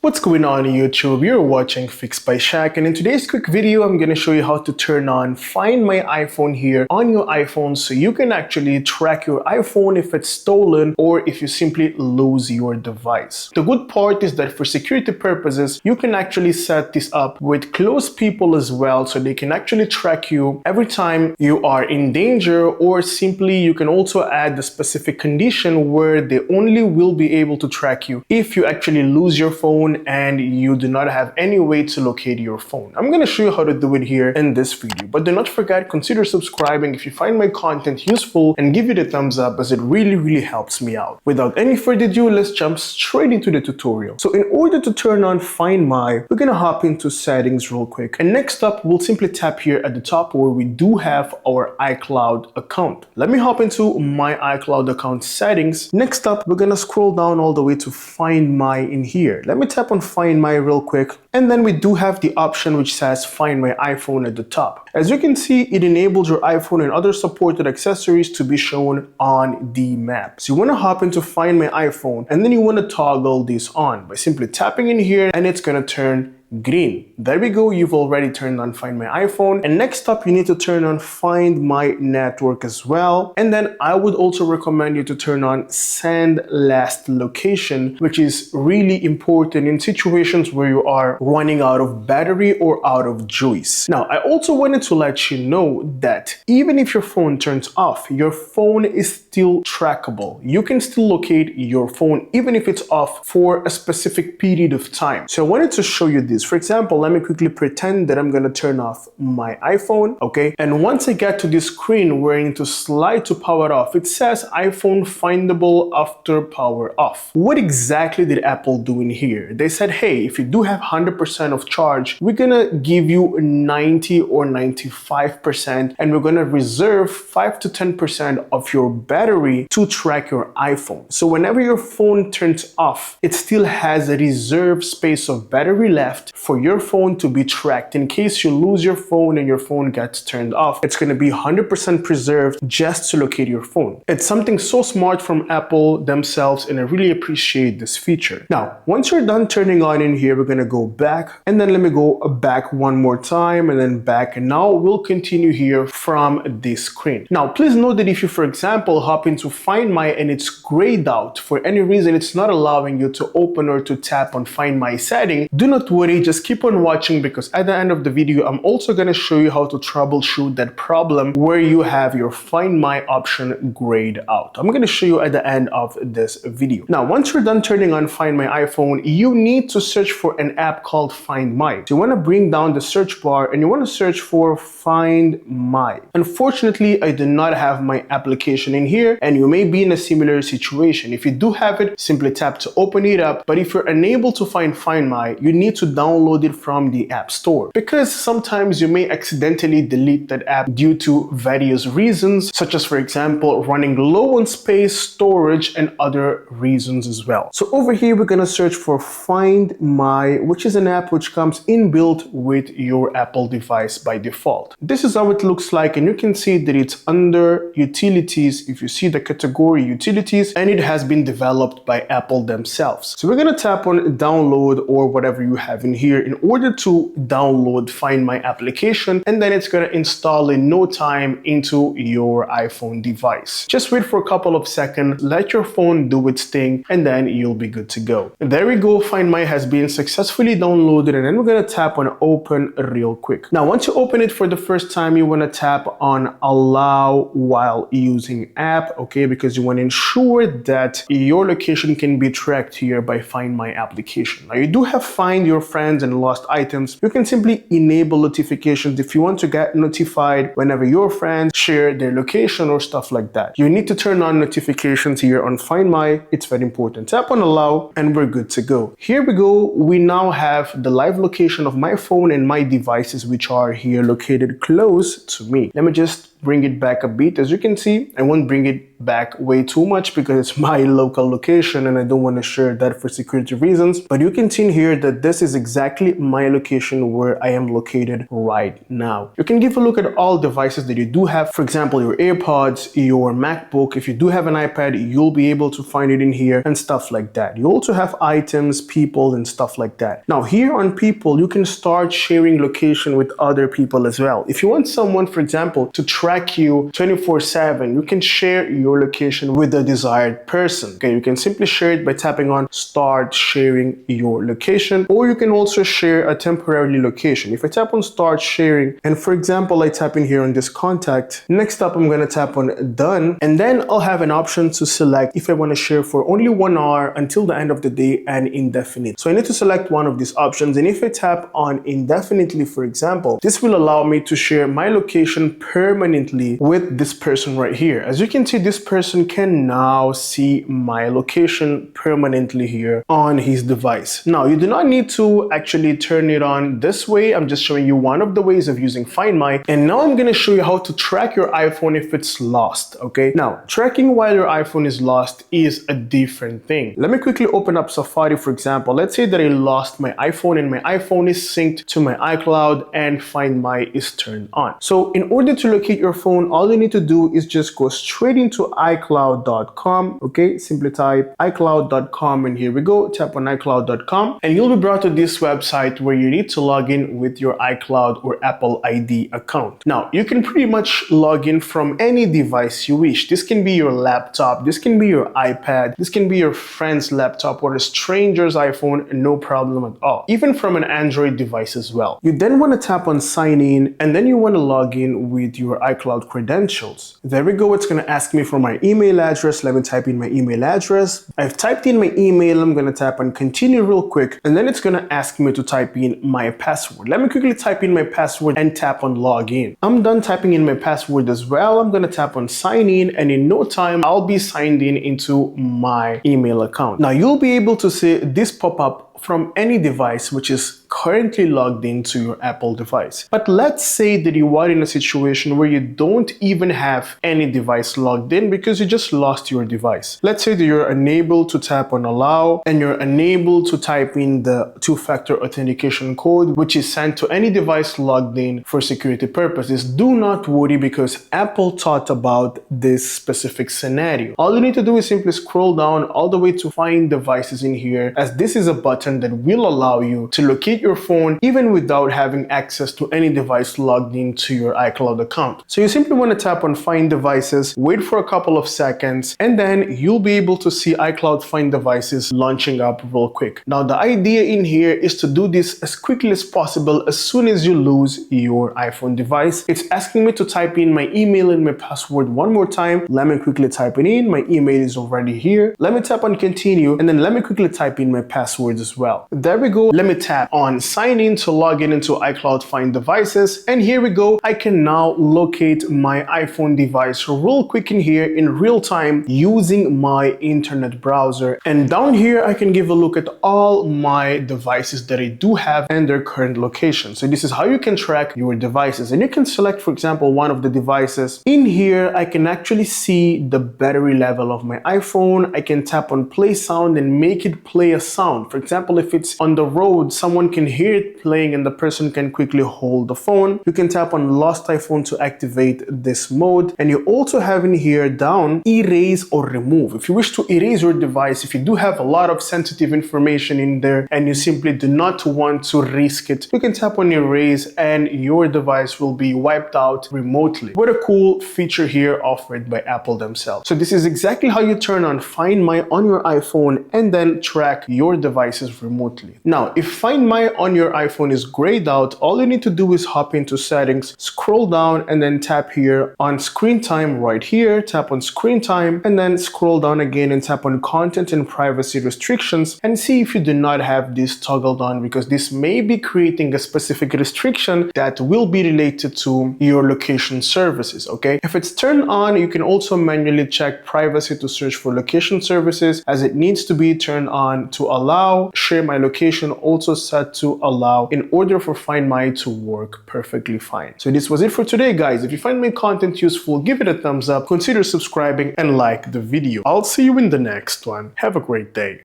What's going on YouTube? You're watching Fixed by Shaq, and in today's quick video I'm going to show you how to turn on Find My iPhone here on your iPhone so you can actually track your iPhone if it's stolen or if you simply lose your device. The good part is that for security purposes you can actually set this up with close people as well so they can actually track you every time you are in danger, or simply you can also add the specific condition where they only will be able to track you if you actually lose your phone and you do not have any way to locate your phone. I'm going to show you how to do it here in this video, but do not forget, consider subscribing if you find my content useful and give it a thumbs up, as it really helps me out. Without any further ado, let's jump straight into the tutorial. So in order to turn on Find My, we're going to hop into settings real quick, and next up we'll simply tap here at the top where we do have our iCloud account. Let me hop into my iCloud account settings. Next up we're going to scroll down all the way to Find My in here. Let me tap on Find My real quick, and then we do have the option which says Find My iPhone at the top. As you can see, it enables your iPhone and other supported accessories to be shown on the map. So you want to hop into Find My iPhone, and then you want to toggle this on by simply tapping in here, and it's going to turn green. There we go, you've already turned on Find My iPhone. And next up you need to turn on Find My Network as well, and then I would also recommend you to turn on Send Last Location, which is really important in situations where you are running out of battery or out of juice. Now I also wanted to let you know that even if your phone turns off, your phone is still trackable. You can still locate your phone even if it's off for a specific period of time. So I wanted to show you this. For example, let me quickly pretend that I'm going to turn off my iPhone, okay? And once I get to this screen where I need to slide to power off, it says iPhone findable after power off. What exactly did Apple do in here? They said, hey, if you do have 100% of charge, we're going to give you 90 or 95%, and we're going to reserve 5 to 10% of your battery to track your iPhone. So whenever your phone turns off, it still has a reserved space of battery left for your phone to be tracked. In case you lose your phone and your phone gets turned off, it's going to be 100% preserved just to locate your phone. It's something so smart from Apple themselves, and I really appreciate this feature. Now, once you're done turning on in here, we're going to go back, and then let me go back one more time, and then back, and now we'll continue here from this screen. Now, please note that if you, for example, hop into Find My and it's grayed out for any reason, it's not allowing you to open or to tap on Find My setting, do not worry, just keep on watching, because at the end of the video I'm also going to show you how to troubleshoot that problem where you have your Find My option grayed out. I'm going to show you at the end of this video. Now once you're done turning on Find My iPhone, you need to search for an app called Find My. So you want to bring down the search bar and you want to search for Find My. Unfortunately, I do not have my application in here, and you may be in a similar situation. If you do have it, simply tap to open it up, but if you're unable to Find My, you need to download it from the App Store, because sometimes you may accidentally delete that app due to various reasons, such as, for example, running low on space, storage, and other reasons as well. So over here we're going to search for Find My, which is an app which comes inbuilt with your Apple device by default. This is how it looks like, and you can see that it's under Utilities. If you see the category Utilities, and it has been developed by Apple themselves. So we're going to tap on download or whatever you have in here in order to download Find My application, and then it's going to install in no time into your iPhone device. Just wait for a couple of seconds, let your phone do its thing, and then you'll be good to go. And there we go, Find My has been successfully downloaded, and then we're going to tap on open real quick. Now once you open it for the first time, you want to tap on allow while using app, okay, because you want to ensure that your location can be tracked here by Find My application. Now you do have Find Your Friends and Lost Items. You can simply enable notifications if you want to get notified whenever your friends share their location or stuff like that. You need to turn on notifications here on Find My. It's very important. Tap on allow and we're good to go. Here we go. We now have the live location of my phone and my devices, which are here located close to me. Let me just bring it back a bit. As you can see, I won't bring it back way too much because it's my local location and I don't want to share that for security reasons. But you can see in here that this is exactly my location where I am located right now. You can give a look at all devices that you do have. For example, your AirPods, your MacBook. If you do have an iPad, you'll be able to find it in here and stuff like that. You also have items, people, and stuff like that. Now here on people, you can start sharing location with other people as well. If you want someone, for example, to track you 24/7, you can share your location with the desired person. Okay, you can simply share it by tapping on start sharing your location, or you can also share a temporary location. If I tap on start sharing, and for example, I tap in here on this contact, next up I'm going to tap on done, and then I'll have an option to select if I want to share for only 1 hour until the end of the day and indefinite. So I need to select one of these options, and if I tap on indefinitely, for example, this will allow me to share my location permanently with this person right here. As you can see, this person can now see my location permanently here on his device. Now, you do not need to actually turn it on this way. I'm just showing you one of the ways of using Find My, and now I'm going to show you how to track your iPhone if it's lost. Okay, now tracking while your iPhone is lost is a different thing. Let me quickly open up Safari, for example. Let's say that I lost my iPhone and my iPhone is synced to my iCloud and Find My is turned on. So in order to locate your phone, all you need to do is just go straight into iCloud.com. Okay, simply type iCloud.com and here we go. Tap on iCloud.com and you'll be brought to this website where you need to log in with your iCloud or Apple ID account. Now, you can pretty much log in from any device you wish. This can be your laptop, this can be your iPad, this can be your friend's laptop or a stranger's iPhone, no problem at all. Even from an Android device as well. You then want to tap on sign in and then you want to log in with your iCloud credentials. There we go. It's going to ask me for my email address. Let me type in my email address. I've typed in my email. I'm going to tap on continue real quick and then it's going to ask me to type in my password. Let me quickly type in my password and tap on login. I'm done typing in my password as well. I'm going to tap on sign in and in no time I'll be signed in into my email account. Now you'll be able to see this pop up from any device which is currently logged into your Apple device. But let's say that you are in a situation where you don't even have any device logged in because you just lost your device. Let's say that you're unable to tap on allow and you're unable to type in the two-factor authentication code which is sent to any device logged in for security purposes. Do not worry because Apple thought about this specific scenario. All you need to do is simply scroll down all the way to find devices in here, as this is a button that will allow you to locate your phone even without having access to any device logged into your iCloud account. So you simply want to tap on find devices, wait for a couple of seconds, and then you'll be able to see iCloud find devices launching up real quick. Now the idea in here is to do this as quickly as possible as soon as you lose your iPhone device. It's asking me to type in my email and my password one more time. Let me quickly type it in. My email is already here. Let me tap on continue and then let me quickly type in my password as well. There we go. Let me tap on sign in to log in into iCloud Find Devices. And here we go. I can now locate my iPhone device real quick in here in real time using my internet browser. And down here, I can give a look at all my devices that I do have and their current location. So this is how you can track your devices. And you can select, for example, one of the devices. In here, I can actually see the battery level of my iPhone. I can tap on play sound and make it play a sound. For example, if it's on the road, someone can hear it playing and the person can quickly hold the phone. You can tap on lost iPhone to activate this mode. And you also have in here down erase or remove. If you wish to erase your device, if you do have a lot of sensitive information in there and you simply do not want to risk it, you can tap on erase and your device will be wiped out remotely. What a cool feature here offered by Apple themselves. So this is exactly how you turn on Find My on your iPhone and then track your devices remotely. Now, if Find My on your iPhone is grayed out, all you need to do is hop into settings, scroll down and then tap here on screen time right here, tap on screen time and then scroll down again and tap on content and privacy restrictions and see if you do not have this toggled on, because this may be creating a specific restriction that will be related to your location services. Okay, if it's turned on, you can also manually check privacy to search for location services, as it needs to be turned on to allow share my location also set to allow in order for Find My to work perfectly fine. So this was it for today, guys. If you find my content useful, give it a thumbs up, consider subscribing, and like the video. I'll see you in the next one. Have a great day.